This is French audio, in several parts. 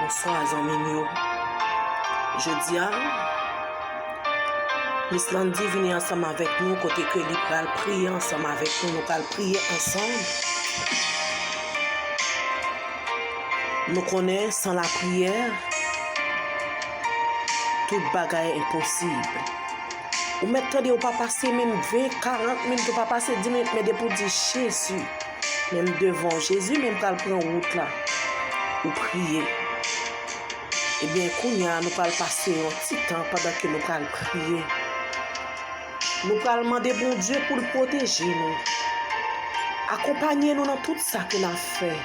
Bonsoir, amis. Je dis à Miss Landy venir ensemble avec nous, côté que l'I pral prier ensemble avec nous, nous allons prier ensemble. Nous connaissons sans la prière, toute bagaille est impossible. Ou maintenant, on ne pas passer même 20, 40 minutes, on ne pas passer 10 minutes, mais pour dire Jésus, même devant Jésus, même quand on prend route là, ou prier. Eh bien, nous allons passer un petit temps pendant que nous allons prier. Nous allons demander bon Dieu pour le protéger nous. Accompagner nous dans tout ça que nous avons fait.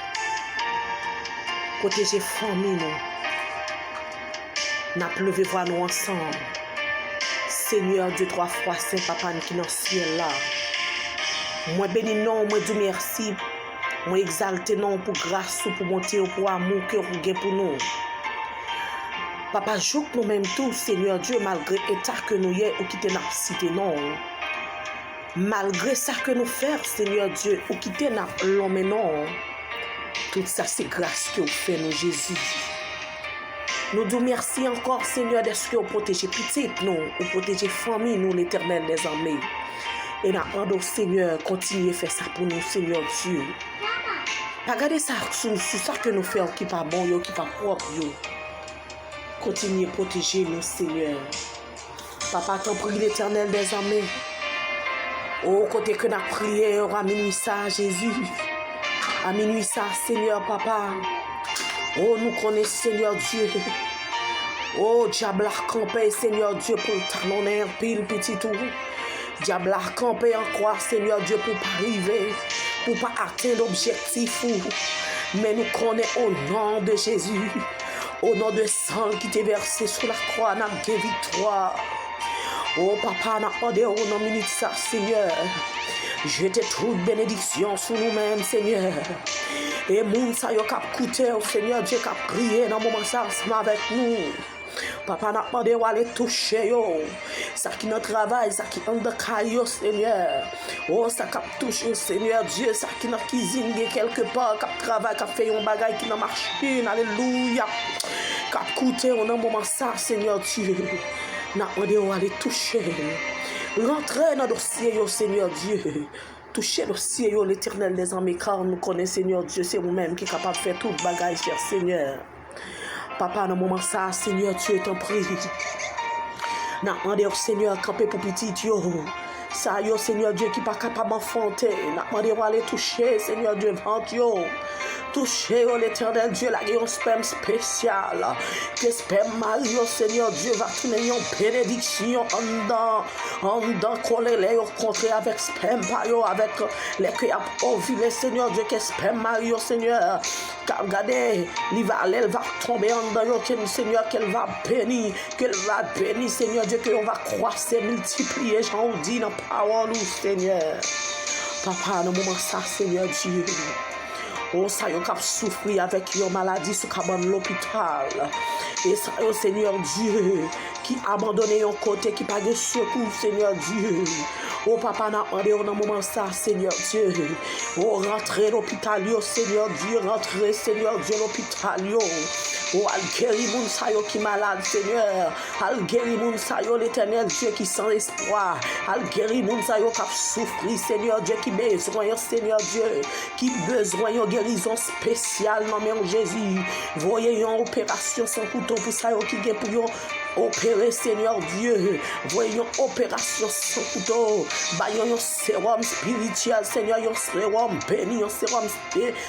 Protéger la famille nous. Nous avons levé voir nous ensemble. Seigneur Dieu, 3 fois Saint Papa qui est dans le ciel là. Moi bénis non, moi dis merci. Moi exalte non pour grâce, pour bonté, pour amour que vous avez pour nous. Papa, joue nous-mêmes tous, Seigneur Dieu, malgré l'état que nous y est ou quitter notre cité, non. Malgré ça que nous faisons, Seigneur Dieu, ou quitter notre l'homme, non. Tout ça, c'est grâce que vous faites, nous, Jésus. Nous disons merci encore, Seigneur, d'être que vous protégez petite, nous, ou protégez famille, nous, l'Éternel des armées. Et nous, Seigneur, continuez à faire ça pour nous, Seigneur Dieu. Regardez ça, c'est ça que nous faisons qui n'est pas bon, qui n'est pas propre, Continuez à protéger nous, Seigneur. Papa, t'en prie l'Éternel des armées. Au côté que nous avons prié, à minuit ça, Jésus. À minuit ça, Seigneur, Papa. Oh, nous connaissons, Seigneur Dieu. Oh, diable a campé, Seigneur Dieu, pour talonner un pile petit tout. Diable a campé en croix, Seigneur Dieu, pour pas arriver, pour pas atteindre l'objectif. Mais nous connaissons au nom de Jésus. Au nom de sang qui t'est versé sur la croix, nous avons victoire. Oh papa, nous avons demandé au nom de ça, Seigneur. Jetez toute bénédiction sur nous-mêmes, Seigneur. Et moun sa yo kap koute, Seigneur Dieu, kap prié dans le moment ça avec nous. Papa, nous avons demandé à aller toucher yo. Ça qui notre travail, ça qui en de caillou, Seigneur. Oh, ça qui touche, Seigneur Dieu, ça qui notre cuisine quelque part, qui travaille, qui fait un bagage qui dans machine, alléluia. Qui coûte en un moment ça, Seigneur Dieu. Nous avons demandé à aller toucher. Rentrer dans le dossier, Seigneur Dieu. Toucher le dossier, l'Éternel des armées, car nous connaissons, Seigneur Dieu, c'est vous-même qui est capable de faire tout le bagage, cher Seigneur. Papa, dans le moment ça, Seigneur Dieu, t'en prie. Nous avons demandé au Seigneur camper pour petit yo. Ça yo Seigneur Dieu qui n'est pas capable d'enfanter. Nous avons demandé à aller toucher Seigneur Dieu ventre yo. Toucher l'Éternel Dieu là un sperme spécial. Que sperme Mario Seigneur Dieu va tourner une bénédiction en dedans coller les rencontrer avec sperme avec les qui a ovulé Seigneur Dieu que sperme Mario Seigneur. Car regardez, elle va tomber en dedans que Seigneur qu'elle va bénir Seigneur Dieu qu'on va croître multiplier j'en dis dans parole Seigneur. Papa dans moment ça Seigneur Dieu. Oh, ça y a souffrir avec une maladie sur l'hôpital. Et ça y a Seigneur Dieu qui a abandonné un côté qui n'a pas de secours, Seigneur Dieu. Oh, papa, n'a demandé au moment ça, Seigneur Dieu. Oh, rentrez l'hôpital, Seigneur Dieu. Rentrez, Seigneur Dieu, l'hôpital. Oh, al guéri moun sa yo qui malade, Seigneur. Al guéri moun sa yo l'Éternel Dieu qui sans espoir. Al guéri moun sa yo qui souffrir, Seigneur Dieu qui besoin, Seigneur Dieu. Qui besoin de guérison spéciale, non mais Jésus. Voyez une opération sans couteau pour ça yo qui pour yo opérer, Seigneur Dieu. Voyez une opération sans couteau. Voyez un sérum spirituel, Seigneur. Un sérum béni, un sérum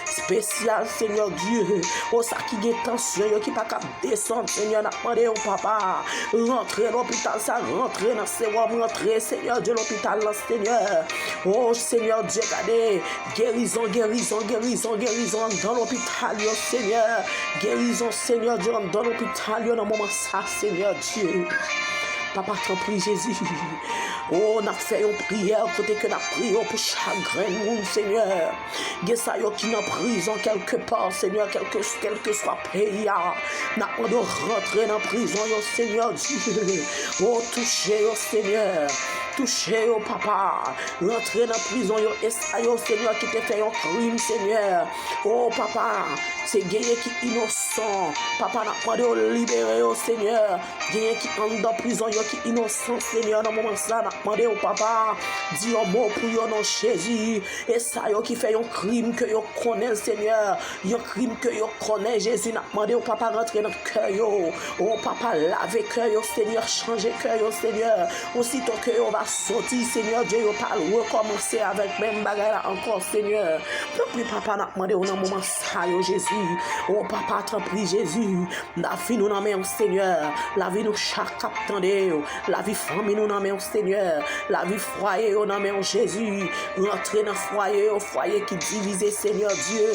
spécial, Seigneur Dieu. Oh, ça qui est tension. Qui pas capable descendre, Seigneur, n'a demandé au papa. Rentrer l'hôpital, ça rentrer dans ce sérum, rentrer, Seigneur Dieu, l'hôpital, Seigneur. Oh, Seigneur Dieu, regardez, guérison dans l'hôpital, Seigneur. Guérison, Seigneur Dieu, dans l'hôpital, dans le moment ça, Seigneur Dieu. Papa, t'en prie, Jésus. Oh, on a fait une prière, côté que la prière pour chagrin monde, Seigneur. Gessa qui est en prison quelque part, Seigneur, quel que soit pays. N'a pas de rentrer dans la prison, Seigneur Dieu. Oh, toucher, Seigneur. touché au papa, rentrer dans la prison, yo, et ça, yo, Seigneur, qui te fait un crime, Seigneur. Oh, papa, c'est gagné qui innocent. Papa, n'a pas de libérer, oh, Seigneur. Gagné qui entre dans la prison, yo, qui innocent, Seigneur, dans le moment ça, n'a pas de, oh, papa, dis un mot pour yo, non, Jésus. Et ça, yo, qui fait un crime que yo connaît, Seigneur. Un crime que yo connaît, Jésus, n'a pas de, oh, papa, rentrer dans le cœur, yo. Oh, papa, lave cœur, yo, Seigneur, changer cœur, yo, Seigneur. Aussitôt que yo va sortir, Seigneur Dieu, yo pas recommencer avec même bagarre là encore, Seigneur. Donc, plus papa n'a demandé au moment ça, yo, Jésus. Oh, papa, t'en prie, Jésus. La vie nous n'en Seigneur. La vie nous chaque attendez, la vie famille nous n'en Seigneur. La vie foyer, nous n'en Jésus. Rentrer dans foyer, au foyer qui divise, Seigneur Dieu.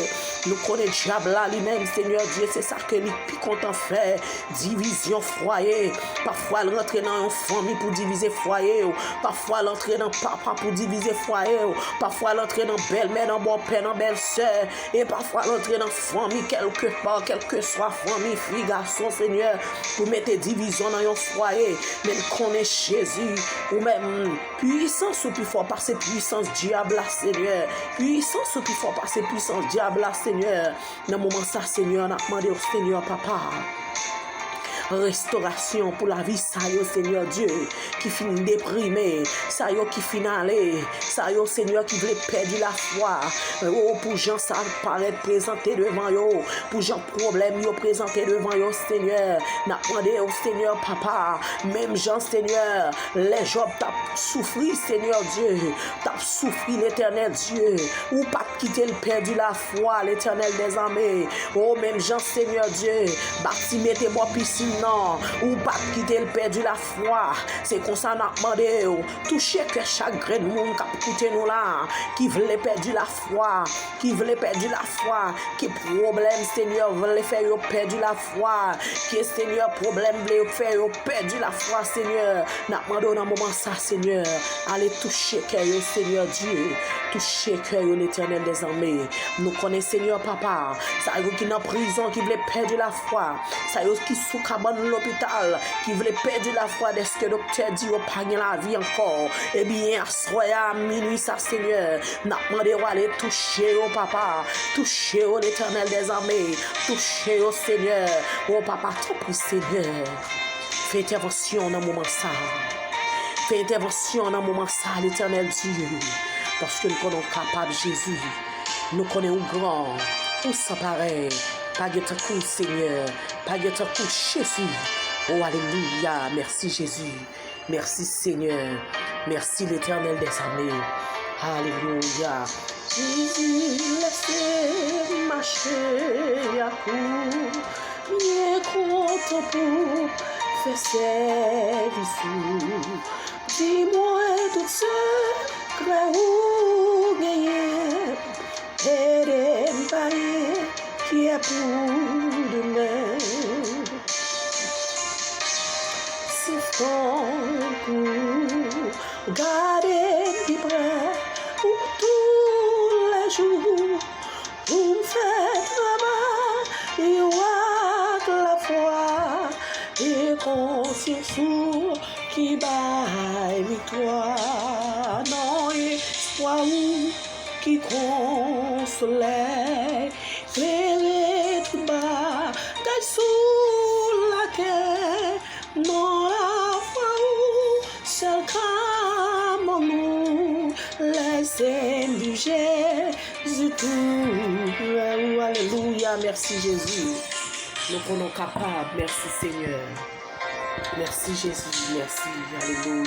Nous connaissons diable là lui-même, Seigneur Dieu. C'est ça que lui plus content fait. Division foyer. Parfois, rentrer dans une famille pour diviser foyer. Parfois, l'entrer dans papa pour diviser foyer. Parfois, l'entrer dans belle-mère, dans bon-père, dans belle-sœur. Et parfois, l'entrer dans famille, quelque part, quelle que soit famille, fille, garçon, Seigneur, pour mettre division dans un foyer. Mais connaître Jésus, ou même puissance ou plus fort par ces puissances diable là, Seigneur. Puissance ou plus fort par ces puissances diable là, Seigneur. Dans le moment ça, Seigneur, on a demandé au Seigneur, papa. Restauration pour la vie, ça y est, Seigneur Dieu, qui finit déprimé, ça y est, qui finit allé, ça y est, Seigneur, qui voulait perdre la foi. Oh, pour gens, ça paraît présenté devant eux, pour gens, problème, yo présenté devant eux, Seigneur. N'a demandé au Seigneur, papa, même gens, Seigneur, les Job t'as souffri, Seigneur Dieu, t'as souffri, l'éternel Dieu, ou pas quitter le perdu la foi, l'éternel des armées. Oh, même gens, Seigneur Dieu, bâti, mettez-moi piscine. Non, ou pas quitter le perdu la foi. C'est comme ça n'a demandé. Toucher que chaque grain de monde qui a écouté nous là, qui voulait perdre la foi, qui voulait perdre la foi, qui problème, Seigneur, voulait faire perdre la foi, qui Seigneur, problème voulait faire perdre la foi, Seigneur. N'a demandé dans moment ça, Seigneur, allez toucher cœur, Seigneur Dieu, toucher cœur, l'éternel des armées. Nous connaissons, Seigneur, papa, ça y est qui est en prison, qui voulait perdre la foi, ça y est qui sous l'hôpital, qui voulait perdre la foi dès que le docteur dit au pas la vie encore. Eh bien, à soir à minuit, ça, Seigneur, n'a demandé à aller toucher au papa, toucher au l'éternel des armées, toucher au Seigneur. Oh papa, t'en prie, Seigneur. Fais intervention dans le moment ça. Fais intervention dans le moment ça, l'éternel Dieu. Parce que nous connaissons capable Jésus. Nous connaissons grand, ou sans pareil. Pas de coup, Seigneur. Pas de coup, Jésus. Oh, alléluia. Merci, Jésus. Merci, Seigneur. Merci, l'éternel des armées. Alléluia. Jésus, laissez marcher à coup. Bien content pour faire service. Dis-moi tout ce que vous gagnez. Et m'pailler qui a pour demain. C'est ton coup. Gardez du près pour tous les jours. Pour me faire travail et voir la foi. Et conscience qui baille victoire. Non, espoir qui console, éclairer tout bas, d'aille sous la terre, non la foi où seul crame nous, laissez bouger, Jésus tout. Alléluia, merci Jésus. Nous sommes capables, merci Seigneur. Merci Jésus, merci, alléluia.